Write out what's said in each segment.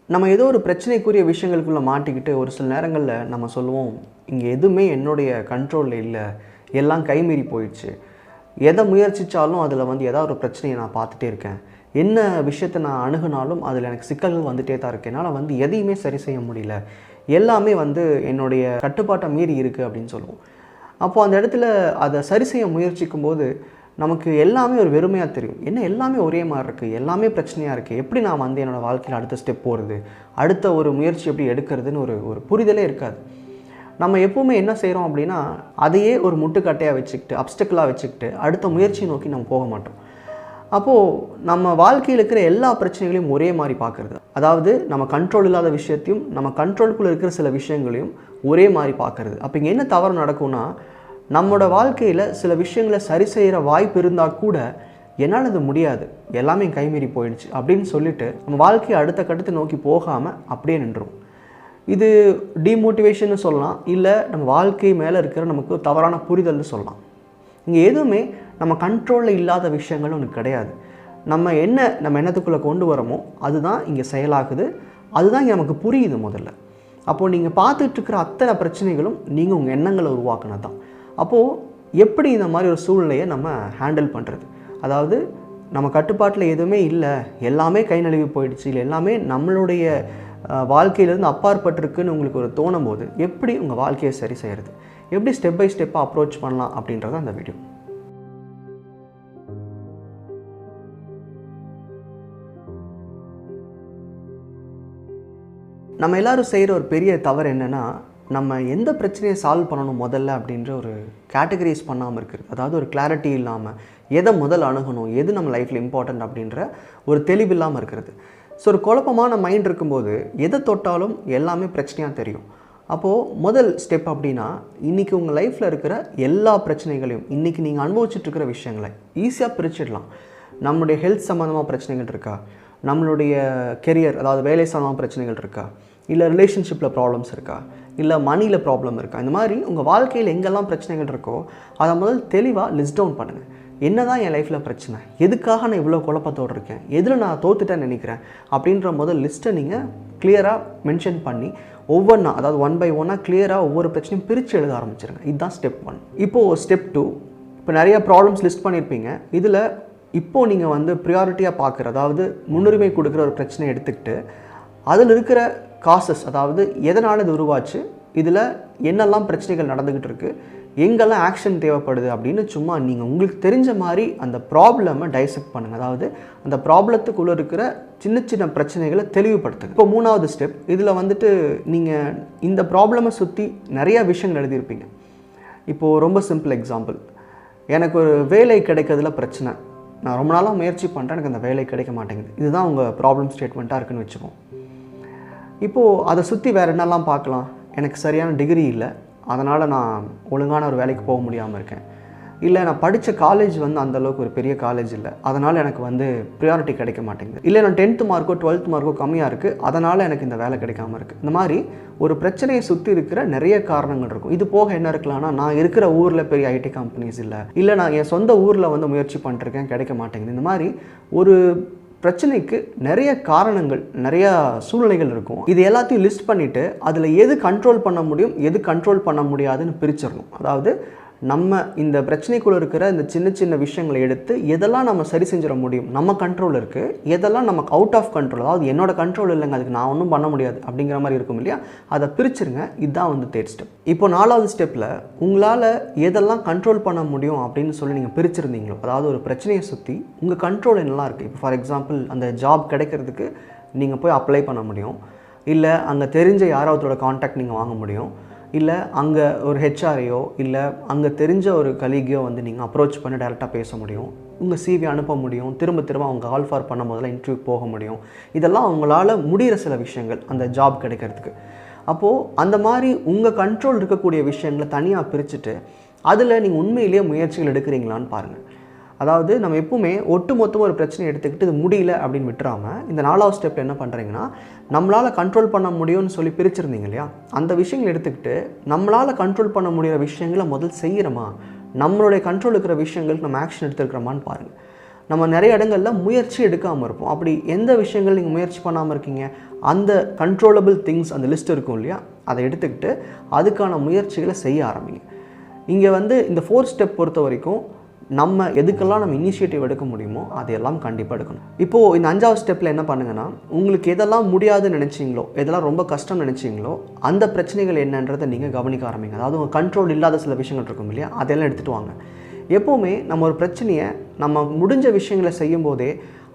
நம்ம ஏதோ ஒரு பிரச்சனைக்குரிய விஷயங்களுக்குள்ளே மாட்டிக்கிட்டு ஒரு சில நேரங்களில் நம்ம சொல்லுவோம், இங்கே எதுவுமே என்னுடைய கண்ட்ரோலில் இல்லை, எல்லாம் கைமீறி போயிடுச்சு. எதை முயற்சித்தாலும் அதில் வந்து ஏதாவது ஒரு பிரச்சனையை நான் பார்த்துட்டே இருக்கேன். என்ன விஷயத்தை நான் அணுகுனாலும் அதில் எனக்கு சிக்கல்கள் வந்துகிட்டே தான் இருக்குது. என்னால் வந்து எதையுமே சரி செய்ய முடியல. எல்லாமே வந்து என்னுடைய கட்டுப்பாட்டை மீறி இருக்குது அப்படின்னு சொல்லுவோம். அப்போது அந்த இடத்துல அதை சரி செய்ய முயற்சிக்கும் போது நமக்கு எல்லாமே ஒரு வெறுமையாக தெரியும். என்ன எல்லாமே ஒரே மாதிரி இருக்குது, எல்லாமே பிரச்சனையாக இருக்குது, எப்படி நான் வந்து என்னோடய வாழ்க்கையில் அடுத்த ஸ்டெப் போகிறது, அடுத்த ஒரு முயற்சி எப்படி எடுக்கிறதுன்னு ஒரு புரிதலே இருக்காது. நம்ம எப்போவுமே என்ன செய்கிறோம் அப்படின்னா, அதையே ஒரு முட்டுக்கட்டையாக வச்சுக்கிட்டு, அப்டக்கிளாக வச்சுக்கிட்டு அடுத்த முயற்சியை நோக்கி நம்ம போக மாட்டோம். அப்போது நம்ம வாழ்க்கையில் இருக்கிற எல்லா பிரச்சனைகளையும் ஒரே மாதிரி பார்க்குறது, அதாவது நம்ம கண்ட்ரோல் இல்லாத விஷயத்தையும் நம்ம கண்ட்ரோலுக்குள்ளே இருக்கிற சில விஷயங்களையும் ஒரே மாதிரி பார்க்குறது. அப்போ இங்கே என்ன தவறு நடக்கும்னா, நம்மளோட வாழ்க்கையில் சில விஷயங்களை சரி செய்கிற வாய்ப்பு இருந்தால் கூட என்னால் அது முடியாது, எல்லாமே கைமீறி போயிடுச்சு அப்படின்னு சொல்லிட்டு நம்ம வாழ்க்கையை அடுத்த கட்டத்தை நோக்கி போகாமல் அப்படியே நின்றுடும். இது டிமோட்டிவேஷன்னு சொல்லலாம், இல்லை நம்ம வாழ்க்கை மேலே இருக்கிற நமக்கு தவறான புரிதல்னு சொல்லலாம். இங்கே எதுவுமே நம்ம கண்ட்ரோலில் இல்லாத விஷயங்கள் ஒன்று கிடையாது. நம்ம எண்ணத்துக்குள்ளே கொண்டு வரோமோ அதுதான் இங்கே செயலாகுது, அதுதான் இங்கே நமக்கு புரியுது முதல்ல. அப்போது நீங்கள் பார்த்துட்ருக்கிற அத்தனை பிரச்சனைகளும் நீங்கள் உங்கள் எண்ணங்களை உருவாக்குனது தான். அப்போது எப்படி இந்த மாதிரி ஒரு சூழ்நிலையை நம்ம ஹேண்டில் பண்ணுறது, அதாவது நம்ம கட்டுப்பாட்டில் எதுவுமே இல்லை, எல்லாமே கை நழுவி போயிடுச்சு, இல்லை எல்லாமே நம்மளுடைய வாழ்க்கையிலேருந்து அப்பாற்பட்டிருக்குன்னு உங்களுக்கு ஒரு தோணும் போது எப்படி உங்கள் வாழ்க்கையை சரி செய்கிறது, எப்படி ஸ்டெப் பை ஸ்டெப்பாக அப்ரோச் பண்ணலாம் அப்படின்றத அந்த வீடியோ. நம்ம எல்லோரும் செய்கிற ஒரு பெரிய தவறு என்னென்னா, நம்ம எந்த பிரச்சனையை சால்வ் பண்ணணும் முதல்ல அப்படின்ற ஒரு கேட்டகரைஸ் பண்ணாமல் இருக்குது. அதாவது ஒரு கிளாரிட்டி இல்லாமல் எதை முதல் அணுகணும், எது நம்ம லைஃப்பில் இம்பார்ட்டண்ட் அப்படின்ற ஒரு தெளிவு இல்லாமல் இருக்கிறது. ஸோ ஒரு குழப்பமான மைண்ட் இருக்கும்போது எதை தொட்டாலும் எல்லாமே பிரச்சனையாக தெரியும். அப்போது முதல் ஸ்டெப் அப்படின்னா, இன்றைக்கி உங்கள் லைஃப்பில் இருக்கிற எல்லா பிரச்சனைகளையும், இன்றைக்கி நீங்கள் அனுபவிச்சுட்ருக்கிற விஷயங்களை ஈஸியாக பிரிச்சிடலாம். நம்மளுடைய ஹெல்த் சம்மந்தமாக பிரச்சனைகள் இருக்கா, நம்மளுடைய கெரியர் அதாவது வேலை சம்மந்தமாக பிரச்சனைகள் இருக்கா, இல்லை ரிலேஷன்ஷிப்பில் ப்ராப்ளம்ஸ் இருக்கா, இல்லை மணியில் ப்ராப்ளம் இருக்கா, இந்த மாதிரி உங்கள் வாழ்க்கையில் எங்கெல்லாம் பிரச்சனைகள் இருக்கோ அதை முதல் தெளிவாக லிஸ்ட் டவுன் பண்ணுங்கள். என்ன தான் என் லைஃப்பில் பிரச்சனை, எதுக்காக நான் இவ்வளோ குழப்பத்தோடு இருக்கேன், எதில் நான் தோத்துட்டேன்னு நினைக்கிறேன் அப்படின்ற முதல் லிஸ்ட்டை நீங்கள் கிளியராக மென்ஷன் பண்ணி ஒவ்வொன்றா, அதாவது 1 by 1 கிளியராக ஒவ்வொரு பிரச்சனையும் பிரித்து எழுத ஆரம்பிச்சிருங்க. இதுதான் ஸ்டெப் 1. இப்போது ஸ்டெப் 2, இப்போ நிறைய ப்ராப்ளம்ஸ் லிஸ்ட் பண்ணியிருப்பீங்க. இதில் இப்போது நீங்கள் வந்து ப்ரியாரிட்டியாக பார்க்குற, அதாவது முன்னுரிமை கொடுக்குற ஒரு பிரச்சனையை எடுத்துக்கிட்டு அதில் இருக்கிற காசஸ், அதாவது எதனால் இது உருவாச்சு, இதில் என்னெல்லாம் பிரச்சனைகள் நடந்துக்கிட்டு இருக்குது, எங்கெல்லாம் ஆக்ஷன் தேவைப்படுது அப்படின்னு சும்மா நீங்கள் உங்களுக்கு தெரிஞ்ச மாதிரி அந்த ப்ராப்ளமை டைசெக்ட் பண்ணுங்கள். அதாவது அந்த ப்ராப்ளத்துக்குள்ளே இருக்கிற சின்ன சின்ன பிரச்சனைகளை தெளிவுபடுத்துங்க. இப்போ 3வது ஸ்டெப், இதில் வந்துட்டு நீங்கள் இந்த ப்ராப்ளமை சுற்றி நிறையா விஷயங்கள் எழுதியிருப்பீங்க. இப்போது ரொம்ப சிம்பிள் எக்ஸாம்பிள், எனக்கு ஒரு வேலை கிடைக்கிறதுல பிரச்சனை, நான் ரொம்ப நாளாக முயற்சி பண்ணுறேன், எனக்கு அந்த வேலை கிடைக்க மாட்டேங்குது, இதுதான் உங்கள் ப்ராப்ளம் ஸ்டேட்மெண்ட்டாக இருக்குதுன்னு வச்சுப்போம். இப்போது அதை சுற்றி வேறு என்னெல்லாம் பார்க்கலாம், எனக்கு சரியான டிகிரி இல்லை, அதனால் நான் ஒழுங்கான ஒரு வேலைக்கு போக முடியாமல் இருக்கேன், இல்லை நான் படித்த காலேஜ் வந்து அந்தளவுக்கு ஒரு பெரிய காலேஜ் இல்லை, அதனால் எனக்கு வந்து ப்ரியாரிட்டி கிடைக்க மாட்டேங்குது, இல்லை நான் 10th மார்க்கோ 12th மார்க்கோ கம்மியாக இருக்குது, அதனால் எனக்கு இந்த வேலை கிடைக்காமல் இருக்குது. இந்த மாதிரி ஒரு பிரச்சனையை சுற்றி இருக்கிற நிறைய காரணங்கள் இருக்கும். இது போக என்ன இருக்கலாம்னா, நான் இருக்கிற ஊரில் பெரிய ஐடி கம்பெனிஸ் இல்லை நான் என் சொந்த ஊரில் வந்து முயற்சி பண்ணிருக்கேன் கிடைக்க மாட்டேங்குது. இந்த மாதிரி ஒரு பிரச்சனைக்கு நிறைய காரணங்கள், நிறையா சூழ்நிலைகள் இருக்கும். இது எல்லாத்தையும் லிஸ்ட் பண்ணிவிட்டு அதில் எது கண்ட்ரோல் பண்ண முடியும், எது கண்ட்ரோல் பண்ண முடியாதுன்னு பிரிச்சிடணும். அதாவது நம்ம இந்த பிரச்சனைக்குள்ளே இருக்கிற இந்த சின்ன சின்ன விஷயங்களை எடுத்து எதெல்லாம் நம்ம சரி செஞ்சிட முடியும், நம்ம கண்ட்ரோல் இருக்குது, எதெல்லாம் நமக்கு அவுட் ஆஃப் கண்ட்ரோல், அதாவது என்னோட கண்ட்ரோல் இல்லைங்க, அதுக்கு நான் ஒன்றும் பண்ண முடியாது அப்படிங்கிற மாதிரி இருக்கும் இல்லையா, அதை பிரிச்சுருங்க. இதுதான் வந்து 3rd ஸ்டெப். இப்போ 4வது ஸ்டெப்பில் உங்களால் எதெல்லாம் கண்ட்ரோல் பண்ண முடியும் அப்படின்னு சொல்லி நீங்கள் பிரிச்சுருந்தீங்களோ, அதாவது ஒரு பிரச்சனையை சுற்றி உங்கள் கண்ட்ரோல் என்னெல்லாம் இருக்குது. இப்போ ஃபார் எக்ஸாம்பிள், அந்த ஜாப் கிடைக்கிறதுக்கு நீங்கள் போய் அப்ளை பண்ண முடியும், இல்லை அங்கே தெரிஞ்ச யாராவதோட கான்டாக்ட் நீங்கள் வாங்க முடியும், இல்லை அங்கே ஒரு ஹெச்ஆரையோ இல்லை அங்கே தெரிஞ்ச ஒரு கலீகையோ வந்து நீங்கள் அப்ரோச் பண்ணி டைரெக்டாக பேச முடியும், உங்கள் சிவி அனுப்ப முடியும், திரும்ப அவங்க கால் ஃபார் பண்ண முதல்ல இன்டர்வியூ போக முடியும். இதெல்லாம் அவங்களால முடிகிற சில விஷயங்கள் அந்த ஜாப் கிடைக்கிறதுக்கு. அப்போது அந்த மாதிரி உங்கள் கண்ட்ரோல் இருக்கக்கூடிய விஷயங்களை தனியாக பிரிச்சுட்டு அதில் நீங்கள் உண்மையிலேயே முயற்சிகள் எடுக்கிறீங்களான்னு பாருங்கள். அதாவது நம்ம எப்பவுமே ஒட்டுமொத்தமாக ஒரு பிரச்சனையை எடுத்துக்கிட்டு இது முடியல அப்படின்னு விட்டுறாமல், இந்த 4வது ஸ்டெப்பில் என்ன பண்ணுறீங்கன்னா, நம்மளால் கண்ட்ரோல் பண்ண முடியும்னு சொல்லி பிரிச்சுருந்தீங்க இல்லையா, அந்த விஷயங்களை எடுத்துக்கிட்டு நம்மளால் கண்ட்ரோல் பண்ண முடிகிற விஷயங்களை முதல் செய்கிறோமா, நம்மளுடைய கண்ட்ரோல் இருக்கிற விஷயங்களுக்கு நம்ம ஆக்ஷன் எடுத்துருக்கிறோமான்னு பாருங்கள். நம்ம நிறைய இடங்களில் முயற்சி எடுக்காமல் இருப்போம். அப்படி எந்த விஷயங்கள் நீங்கள் முயற்சி பண்ணாமல் இருக்கீங்க, அந்த கண்ட்ரோலபிள் திங்ஸ் அந்த லிஸ்ட் இருக்கும் இல்லையா, அதை எடுத்துக்கிட்டு அதுக்கான முயற்சிகளை செய்ய ஆரம்பிங்க. இங்கே இந்த 4 ஸ்டெப் பொறுத்த வரைக்கும் நம்ம எதுக்கெல்லாம் நம்ம இனிஷியேட்டிவ் எடுக்க முடியுமோ அதையெல்லாம் கண்டிப்பாக எடுக்கணும். இப்போது இந்த 5வது ஸ்டெப்பில் என்ன பண்ணுங்கன்னா, உங்களுக்கு எதெல்லாம் முடியாதுன்னு நினச்சிங்களோ, எதெல்லாம் ரொம்ப கஷ்டம் நினச்சிங்களோ அந்த பிரச்சனைகள் என்னன்றதை நீங்கள் கவனிக்க ஆரம்பிங்க. அதாவது உங்கள் கண்ட்ரோல் இல்லாத சில விஷயங்கள் இருக்கும் இல்லையா, அதெல்லாம் எடுத்துகிட்டு வாங்க. எப்போவுமே நம்ம ஒரு பிரச்சனையை நம்ம முடிஞ்ச விஷயங்களை செய்யும் போதே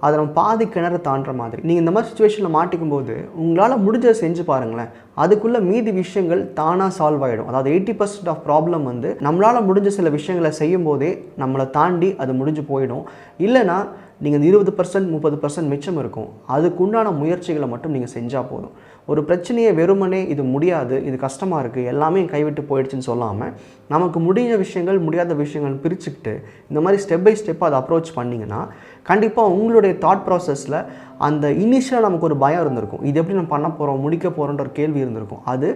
அதை நம்ம பாதி கிணறு தாண்டுற மாதிரி, நீங்கள் இந்த மாதிரி சுச்சுவேஷனில் மாட்டிக்கும் போது உங்களால் முடிஞ்சதை செஞ்சு பாருங்களேன், அதுக்குள்ளே மீதி விஷயங்கள் தானாக சால்வ் ஆகிடும். அதாவது 80% ஆஃப் ப்ராப்ளம் நம்மளால் முடிஞ்ச சில விஷயங்களை செய்யும் போதே நம்மளை தாண்டி அது முடிஞ்சு போயிடும். இல்லைனா நீங்கள் 20% 30% மிச்சம் இருக்கும். அதுக்குண்டான முயற்சிகளை மட்டும் நீங்கள் செஞ்சால் போதும். ஒரு பிரச்சனையை வெறுமனே இது முடியாது, இது கஷ்டமாக இருக்குது, எல்லாமே கைவிட்டு போயிடுச்சுன்னு சொல்லாமல் நமக்கு முடிஞ்ச விஷயங்கள் முடியாத விஷயங்கள் பிரிச்சுக்கிட்டு இந்த மாதிரி ஸ்டெப் பை ஸ்டெப்பாக அதை அப்ரோச் பண்ணிங்கன்னா கண்டிப்பாக உங்களுடைய தாட் ப்ராசஸில் அந்த இனிஷியலாக நமக்கு ஒரு பயம் இருந்திருக்கும், இது எப்படி நம்ம பண்ண போகிறோம் முடிக்க போகிறோன்ற ஒரு கேள்வி இருந்திருக்கும். அது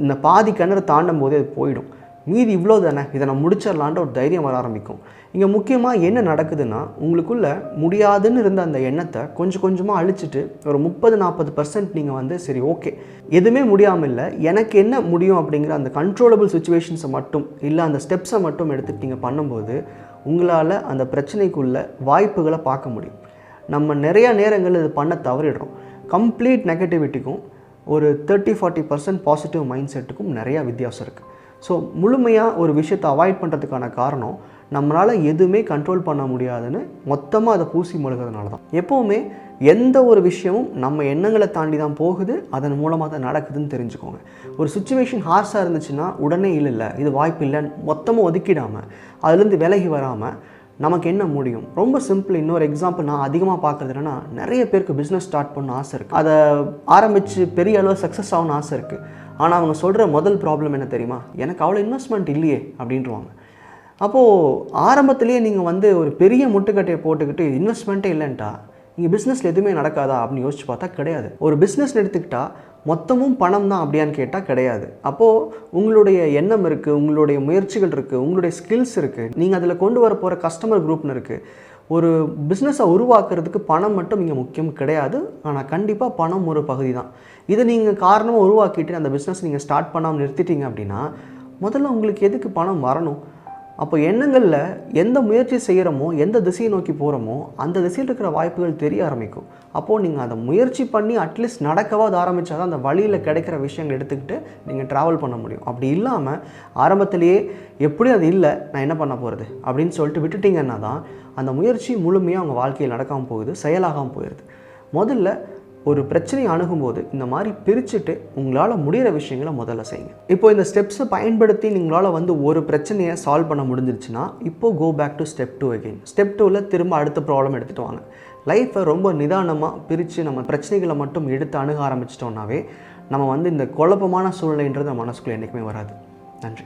இந்த பாதி கிணறு தாண்டும் போதே அது போயிடும். மீதி இவ்வளோ தானே, இதை நான் முடிச்சிடலான்ற ஒரு தைரியம் வர ஆரம்பிக்கும். இங்கே முக்கியமாக என்ன நடக்குதுன்னா, உங்களுக்குள்ளே முடியாதுன்னு இருந்த அந்த எண்ணத்தை கொஞ்சம் கொஞ்சமாக அழிச்சிட்டு ஒரு 30-40% நீங்கள் சரி ஓகே எதுவுமே முடியாமல் இல்லை, எனக்கு என்ன முடியும் அப்படிங்கிற அந்த கண்ட்ரோலபிள் சுச்சுவேஷன்ஸை மட்டும் இல்லை அந்த ஸ்டெப்ஸை மட்டும் எடுத்துகிட்டு நீங்கள் பண்ணும்போது உங்களால் அந்த பிரச்சனைக்குள்ள வாய்ப்புகளை பார்க்க முடியும். நம்ம நிறையா நேரங்கள் இது பண்ண தவறிடுறோம். கம்ப்ளீட் நெகட்டிவிட்டிக்கும் ஒரு 30-40% பாசிட்டிவ் மைண்ட் செட்டுக்கும் நிறையா வித்தியாசம் இருக்குது. ஸோ முழுமையாக ஒரு விஷயத்தை அவாய்ட் பண்ணுறதுக்கான காரணம் நம்மளால் எதுவுமே கண்ட்ரோல் பண்ண முடியாதுன்னு மொத்தமாக அதை பூசி மொழுகிறதுனால தான். எப்போவுமே எந்த ஒரு விஷயமும் நம்ம எண்ணங்களை தாண்டி தான் போகுது, அதன் மூலமாக தான் நடக்குதுன்னு தெரிஞ்சுக்கோங்க. ஒரு சுச்சுவேஷன் ஹார்ஷாக இருந்துச்சுன்னா உடனே இல்லை இது வாய்ப்பு இல்லைன்னு மொத்தமாக ஒதுக்கிடாமல் அதுலேருந்து விலகி வராமல் நமக்கு என்ன முடியும், ரொம்ப சிம்பிள். இன்னொரு எக்ஸாம்பிள் நான் அதிகமாக பார்க்குறது என்னென்னா, நிறைய பேருக்கு பிஸ்னஸ் ஸ்டார்ட் பண்ண ஆசை இருக்குது, அதை ஆரம்பித்து பெரிய அளவு சக்ஸஸ் ஆகணும்னு ஆசை இருக்குது. ஆனால் அவங்க சொல்கிற முதல் ப்ராப்ளம் என்ன தெரியுமா, எனக்கு அவ்வளோ இன்வெஸ்ட்மெண்ட் இல்லையே அப்படின்ட்டுருவாங்க. அப்போது ஆரம்பத்துலேயே நீங்கள் ஒரு பெரிய முட்டுக்கட்டையை போட்டுக்கிட்டு இன்வெஸ்ட்மெண்ட்டே இல்லைன்ட்டா இங்கே பிஸ்னஸில் எதுவுமே நடக்காதா அப்படின்னு யோசிச்சு பார்த்தா கிடையாது. ஒரு பிஸ்னஸ் எடுத்துக்கிட்டால் மொத்தமும் பணம் தான் அப்படியான்னு கேட்டால் கிடையாது. அப்போது உங்களுடைய எண்ணம் இருக்குது, உங்களுடைய முயற்சிகள் இருக்குது, உங்களுடைய ஸ்கில்ஸ் இருக்குது, நீங்கள் அதில் கொண்டு வர போகிற கஸ்டமர் குரூப்னு இருக்குது. ஒரு பிஸ்னஸை உருவாக்குறதுக்கு பணம் மட்டும் இங்கே முக்கியம் கிடையாது, ஆனால் கண்டிப்பாக பணம் ஒரு பகுதி தான். இதை நீங்கள் காரணமாக உருவாக்கிட்டு அந்த பிஸ்னஸ் நீங்கள் ஸ்டார்ட் பண்ணாமல் நிறுத்திட்டீங்க அப்படின்னா முதல்ல உங்களுக்கு எதுக்கு பணம் வரணும்? அப்போ எண்ணங்களில் எந்த முயற்சி செய்கிறோமோ, எந்த திசையை நோக்கி போகிறோமோ அந்த திசையில் இருக்கிற வாய்ப்புகள் தெரிய ஆரம்பிக்கும். அப்போது நீங்கள் அதை முயற்சி பண்ணி அட்லீஸ்ட் நடக்கவாது ஆரம்பித்தா தான் அந்த வழியில் கிடைக்கிற விஷயங்கள் எடுத்துக்கிட்டு நீங்கள் ட்ராவல் பண்ண முடியும். அப்படி இல்லாமல் ஆரம்பத்திலேயே எப்படியும் அது இல்லை, நான் என்ன பண்ண போகிறது அப்படின்னு சொல்லிட்டு விட்டுட்டிங்கன்னா தான் அந்த முயற்சி முழுமையாக உங்கள் வாழ்க்கையில் நடக்காமல் போகுது, செயலாகாமல் போயிடுது. முதல்ல ஒரு பிரச்சனையை அணுகும்போது இந்த மாதிரி பிரிச்சுட்டு உங்களால் முடிகிற விஷயங்களை முதல்ல செய்யுங்க. இப்போ இந்த ஸ்டெப்ஸை பயன்படுத்தி உங்களால் ஒரு பிரச்சனையை சால்வ் பண்ண முடிஞ்சிருச்சுன்னா இப்போது go back to step 2 again. Step 2ல் திரும்ப அடுத்த ப்ராப்ளம் எடுத்துகிட்டு வாங்க. லைஃப்பை ரொம்ப நிதானமாக பிரித்து நம்ம பிரச்சனைகளை மட்டும் எடுத்து அணுக ஆரம்பிச்சிட்டோம்னாவே நம்ம இந்த குழப்பமான சூழ்நிலைன்றது நம்ம மனசுக்குள்ளே என்றைக்குமே வராது. நன்றி.